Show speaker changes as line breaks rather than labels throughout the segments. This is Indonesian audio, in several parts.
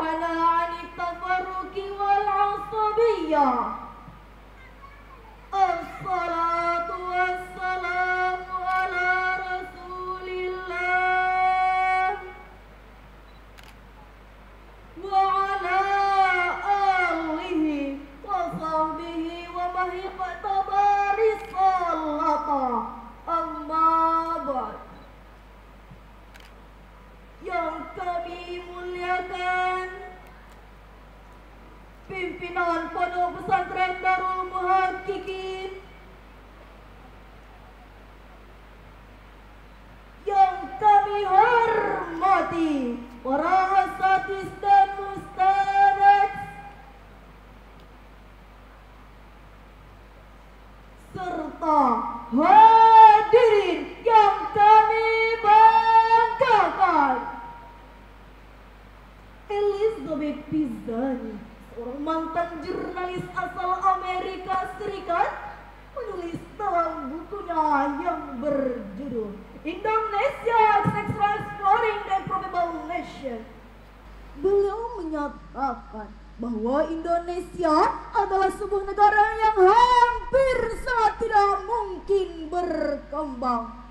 ونهانا عن التفرق والعصبية. الصلاة والسلام على رسول الله وعلى آله وصحبه ومن اقتضى رسالته. Amma ba'd. Yang kami muliakan pimpinan Pondok Pesantren Darul Muhaqqiqin, yang kami hormati para asatidz dan ustadzah, serta hadirin yang kami banggakan. Elizabeth Pisani, seorang mantan jurnalis asal Amerika Serikat, menulis dalam bukunya yang berjudul Indonesia Sexual Exploring the Probable Nation. Beliau menyatakan bahwa Indonesia adalah sebuah negara yang hampir sangat tidak mungkin berkembang.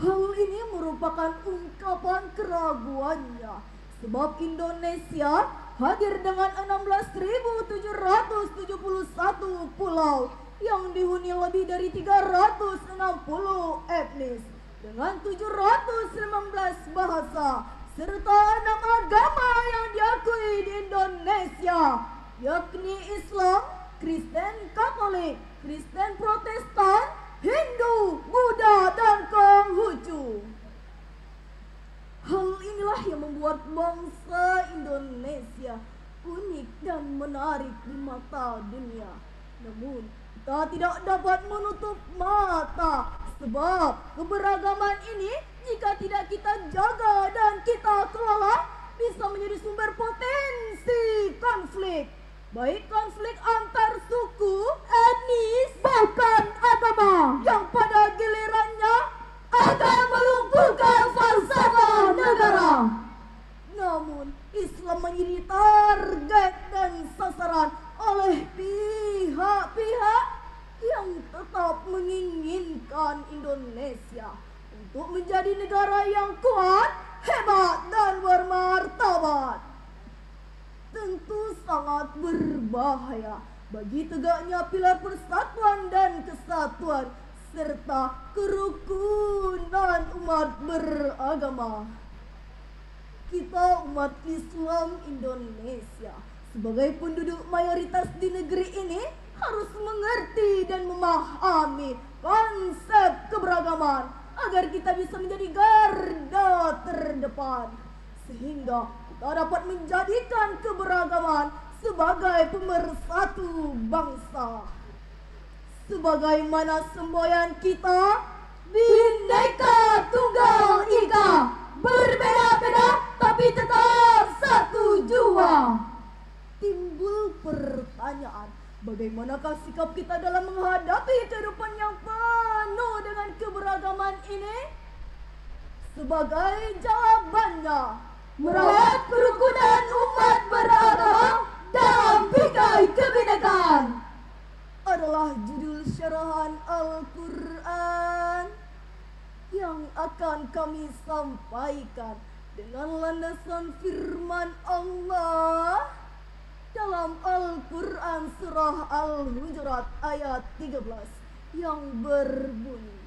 Hal ini merupakan ungkapan keraguannya, sebab Indonesia hadir dengan 16.771 pulau yang dihuni lebih dari 360 etnis dengan 719 bahasa serta 6 agama yang diakui di Indonesia, yakni Islam, Kristen Katolik, Kristen Protestan, Hindu, Buddha, dan Konghucu. Hal inilah yang membuat bangsa Indonesia unik dan menarik di mata dunia. Namun, kita tidak dapat menutup mata, sebab keberagaman ini jika tidak kita jaga dan kita kelola bisa menjadi sumber potensi konflik, baik konflik antar suku, etnis, bahkan agama, yang pada gilirannya akan melumpuhkan falsafah negara. Namun Islam menjadi target dan sasaran oleh pihak-pihak yang tetap menginginkan Indonesia untuk menjadi negara yang kuat, hebat, dan bermartabat. Tentu sangat berbahaya bagi tegaknya pilar persatuan dan kesatuan serta kerukunan umat beragama. Kita umat Islam Indonesia sebagai penduduk mayoritas di negeri ini harus mengerti dan memahami konsep keberagaman agar kita bisa menjadi garda terdepan, sehingga kita dapat menjadikan keberagaman sebagai pemersatu bangsa. Sebagaimana semboyan kita, Bhinneka Tunggal Ika, berbeda-beda tapi tetap satu jua. Timbul pertanyaan, bagaimanakah sikap kita dalam menghadapi kehidupan yang penuh dengan keberagaman ini? Sebagai jawabannya, merawat kerukunan umat beragama dalam bingkai kebinekaan adalah judul syarahan Al-Quran yang akan kami sampaikan dengan landasan firman Allah dalam Al-Quran surah Al-Hujurat ayat 13 yang berbunyi,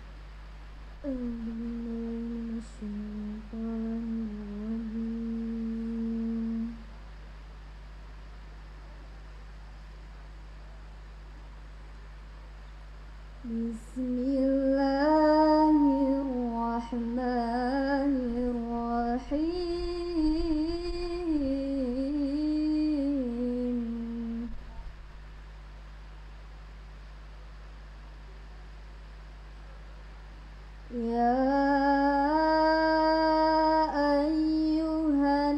Bismillahirrahmanirrahim. Ya ayyuhan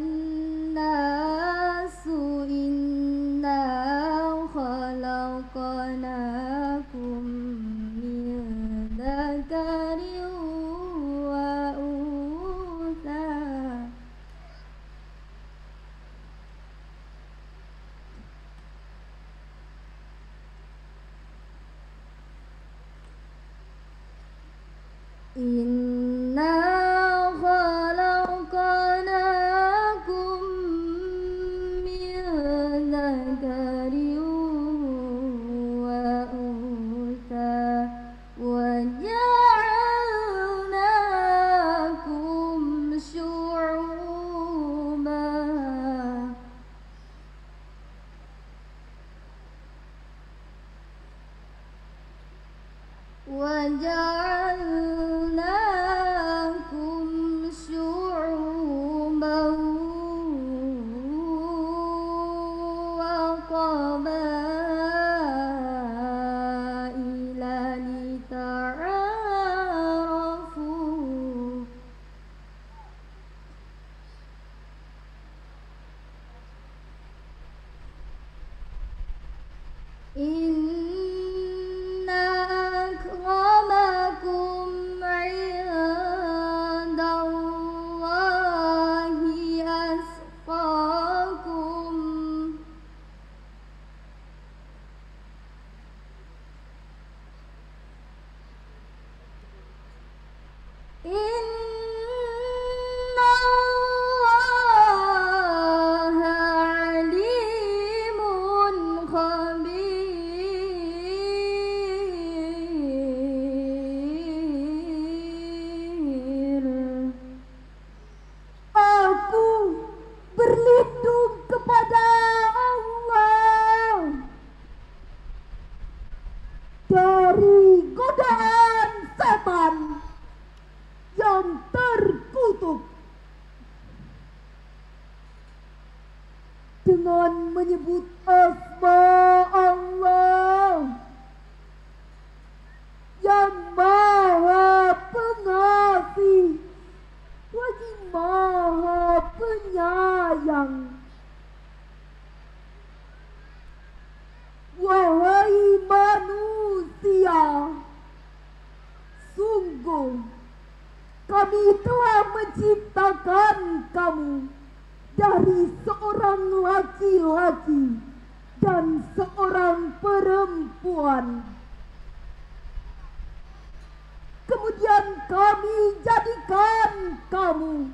nasu inna khalaqnakum min Inna khalaqnakum min dzakarin wa untha wa ja'alnakum syu'uban wa ja'alnakum syu'uban wa qabaila lita'arafu. Inna akramakum indallahi atqakum. Inna Allaha alimun khabir. Aku berlindung kepada Allah dari godaan setan yang terkutuk dengan menyebut asma Allah yang Maha Pengasih lagi Maha Penyayang. Wahai manusia, sungguh kami telah menciptakan kamu dari seorang laki-laki dan seorang perempuan. Kemudian kami jadikan kamu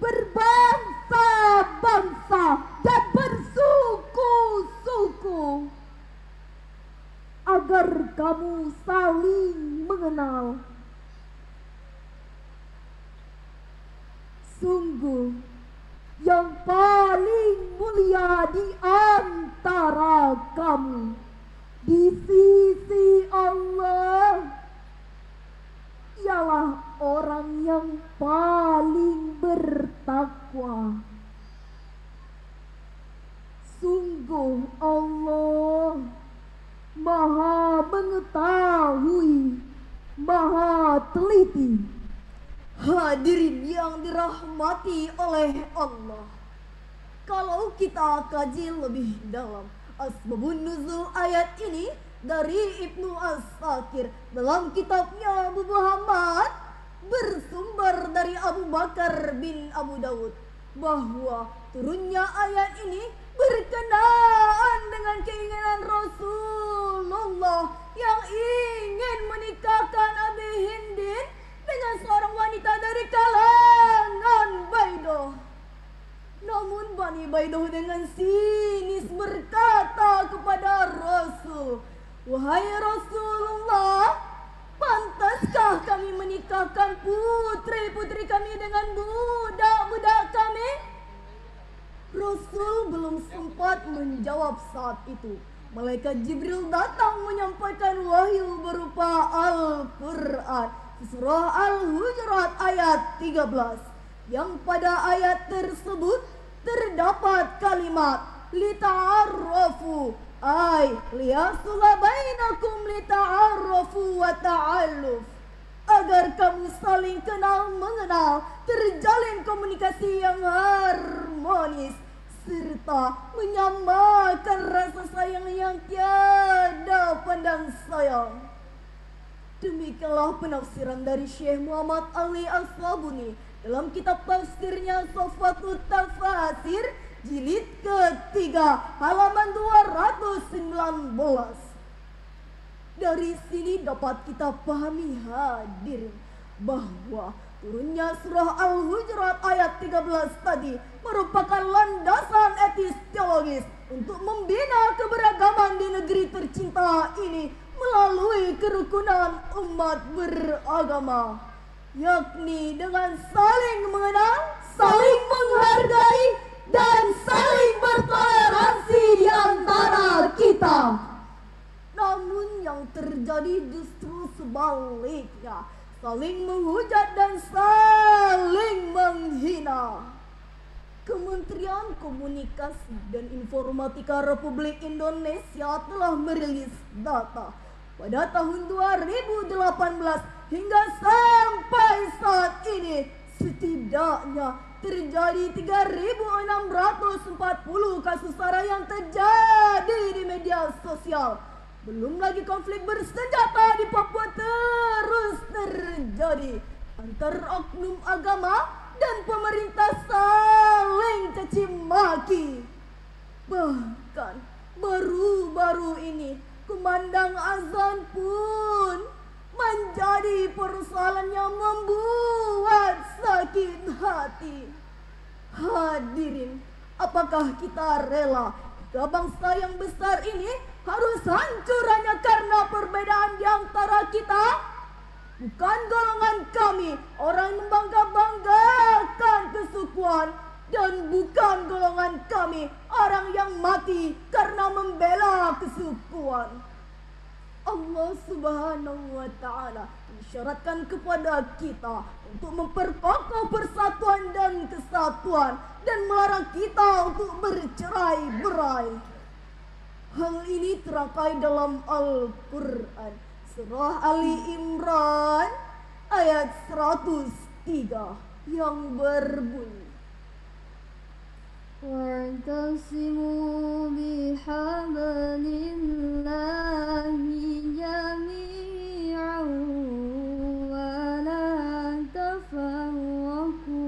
berbangsa-bangsa dan bersuku-suku agar kamu saling mengenal. Sungguh yang paling mulia di antara kamu di sisi Allah ialah orang yang paling bertakwa. Sungguh Allah Maha mengetahui, Maha teliti. Hadirin yang dirahmati oleh Allah, kalau kita kaji lebih dalam asbabun nuzul ayat ini dari Ibnu As-Sakir dalam kitabnya Abu Muhammad, bersumber dari Abu Bakar bin Abu Dawud, bahwa turunnya ayat ini berkenaan dengan keinginan Rasulullah yang ingin menikahkan Abi Hindin dengan seorang wanita dari kalangan Baidoh. Namun Bani Baidoh dengan sinis berkata kepada Rasul, "Wahai Rasulullah, pantaskah kami menikahkan putri-putri kami dengan budak-budak kami?" Rasul belum sempat menjawab saat itu. Malaikat Jibril datang menyampaikan wahyu berupa Al-Quran, surah Al-Hujurat ayat 13, yang pada ayat tersebut terdapat kalimat lita'arrafu, ay liyasula bainakum lita'arrafu wa ta'alluf, agar kamu saling kenal mengenal, terjalin komunikasi yang harmonis, serta menyamakan rasa sayang yang tiada pandang sayang. Demikianlah penafsiran dari Syekh Muhammad Ali As-Sabuni dalam kitab tafsirnya Sofatut Tafasir jilid ketiga halaman 219. Dari sini dapat kita pahami hadirin bahwa turunnya surah Al-Hujurat ayat 13 tadi merupakan landasan etis teologis untuk membina keberagaman di negeri tercinta ini melalui kerukunan umat beragama, yakni dengan saling mengenal, saling menghargai, dan saling bertoleransi di antara kita. Namun yang terjadi justru sebaliknya, saling menghujat dan saling menghina. Kementerian Komunikasi dan Informatika Republik Indonesia telah merilis data pada tahun 2018 hingga sampai saat ini setidaknya terjadi 3.640 kasus SARA yang terjadi di media sosial. Belum lagi konflik bersenjata di Papua terus terjadi antar oknum agama dan pemerintah saling caci maki. Bahkan baru-baru ini kumandang azan pun menjadi persoalan yang membuat sakit hati. Hadirin, apakah kita rela jika bangsa yang besar ini harus hancur hanya karena perbedaan di antara kita? Bukan golongan kami orang yang membangga-banggakan kesukuan, dan bukan golongan kami orang yang mati karena membela kesukuan. Allah Subhanahu wa Ta'ala mensyaratkan kepada kita untuk memperkokoh persatuan dan kesatuan dan melarang kita untuk bercerai-berai. Hal ini terangkai dalam Al-Quran Surah Ali Imran ayat 103 yang berbunyi,
wa'tasimu bihablillahi jami'an wa la tafarraqu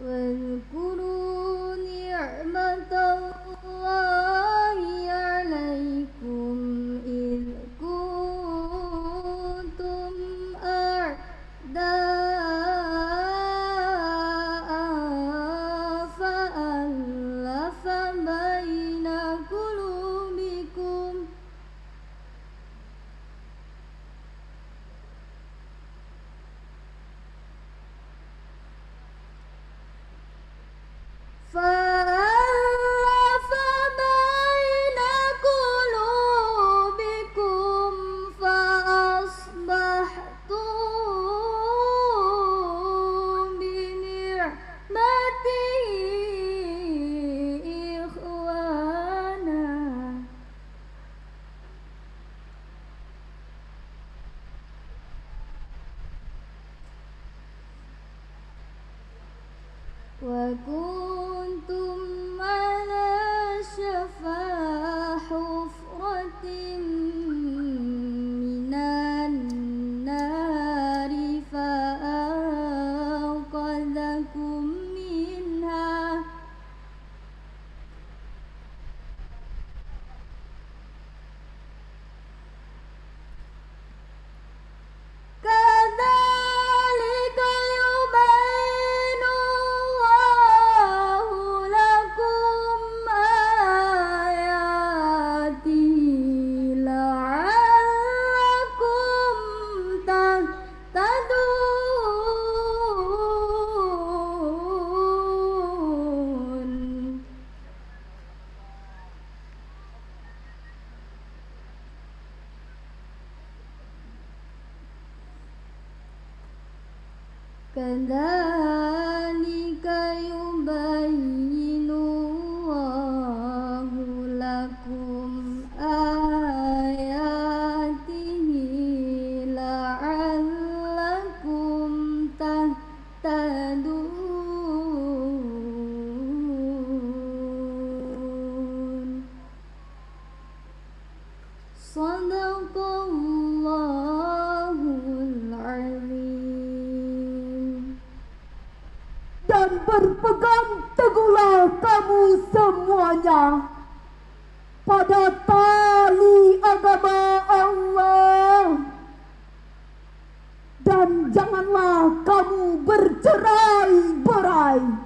واذكروا نعمة الله عليكم إذ كنتم أعداء فألف بين قلوبكم فألف بين قلوبكم فأصبحتم بنعمته إخوانا وكنتم على شفا حفرة من النار فأنقذكم منها كذلك يبين الله لكم آياته لعلكم تهتدون كذلك يبين الله لكم آياته لعلكم تهتدون صدق الله العظيم.
Dan berpegang teguhlah kamu semuanya pada tali agama Allah. Dan janganlah kamu bercerai-berai.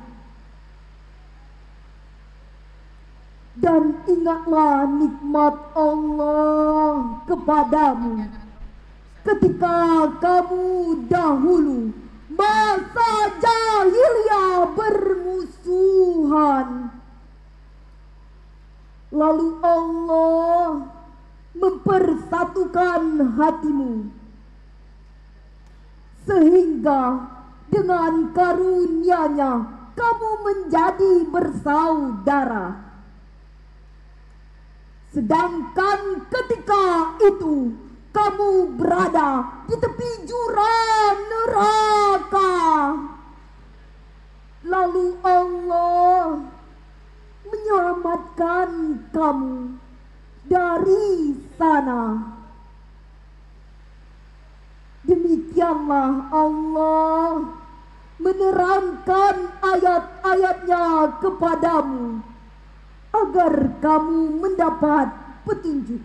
Dan ingatlah nikmat Allah kepadamu ketika kamu dahulu masa jahiliyah bermusuhan. Lalu Allah mempersatukan hatimu sehingga dengan karunia-Nya kamu menjadi bersaudara. Sedangkan ketika itu kamu berada di tepi jurang neraka. Lalu Allah menyelamatkan kamu dari sana. Demikianlah Allah menerangkan ayat-ayatnya kepadamu agar kamu mendapat petunjuk.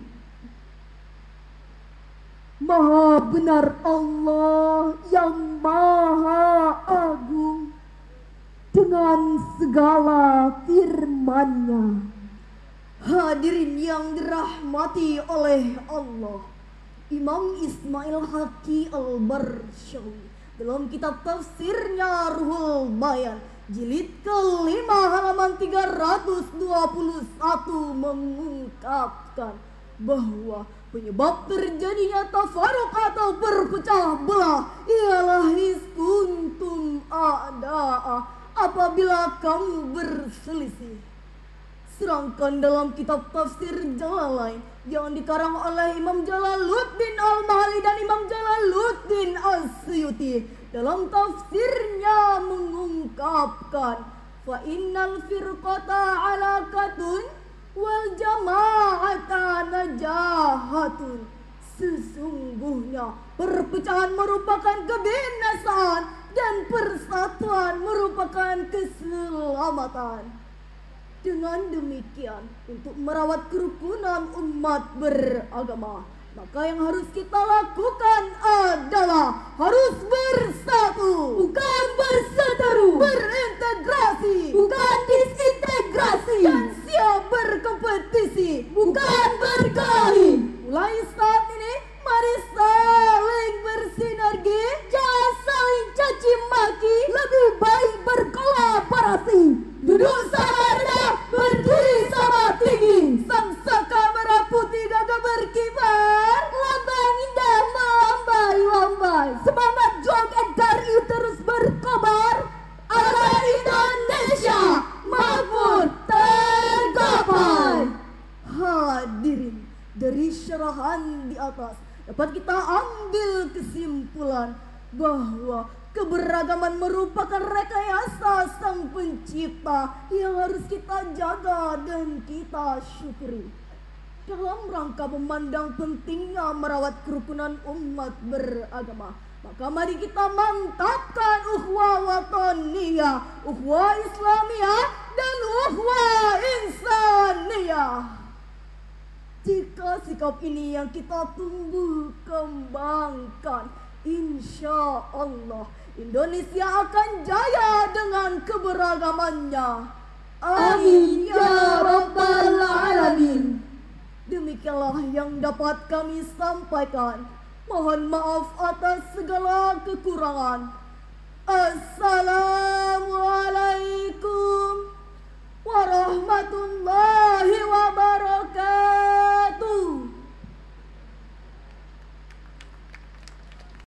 Maha benar Allah yang maha agung dengan segala firman-Nya. Hadirin yang dirahmati oleh Allah, Imam Ismail Haqqi Al-Barshawi dalam kitab tafsirnya Ruhul Bayan jilid kelima halaman 321 mengungkapkan bahwa penyebab terjadinya tafarruq atau berpecah belah ialah iskuntum a'da'a, apabila kamu berselisih. Sedangkan dalam kitab tafsir Jalalain yang dikarang oleh Imam Jalaluddin Al-Mahali dan Imam Jalaluddin As-Suyuti, dalam tafsirnya mengungkapkan fa innal firqata alaqatun wal jama'ata najahatun, sesungguhnya perpecahan merupakan kebinasaan dan persatuan merupakan keselamatan. Dengan demikian, untuk merawat kerukunan umat beragama, maka yang harus kita lakukan adalah harus bersatu, bukan berseteru, berintegrasi, bukan disintegrasi, dan siap berkompetisi, bukan berkelahi. Mulai saat ini, mari saling bersinergi, jangan saling caci maki, lebih baik berkolaborasi. Duduk sama rendah, berdiri sama tinggi, sang saka merah putih gagah berkibar, lambang indah melambai-lambai, semangat juang NKRI terus berkobar agar Indonesia makmur tergapai. Hadirin, dari syarahan di atas dapat kita ambil kesimpulan bahwa keberagaman merupakan rekayasa Sang Pencipta yang harus kita jaga dan kita syukuri. Dalam rangka memandang pentingnya merawat kerukunan umat beragama, maka mari kita mantapkan ukhuwah wataniyah, ukhuwah Islamiyah, dan ukhuwah insaniyah. Jika sikap ini yang kita tumbuh kembangkan, insya Allah Indonesia akan jaya dengan keberagamannya. Amin ya rabbal alamin. Demikianlah yang dapat kami sampaikan. Mohon maaf atas segala kekurangan. Assalamualaikum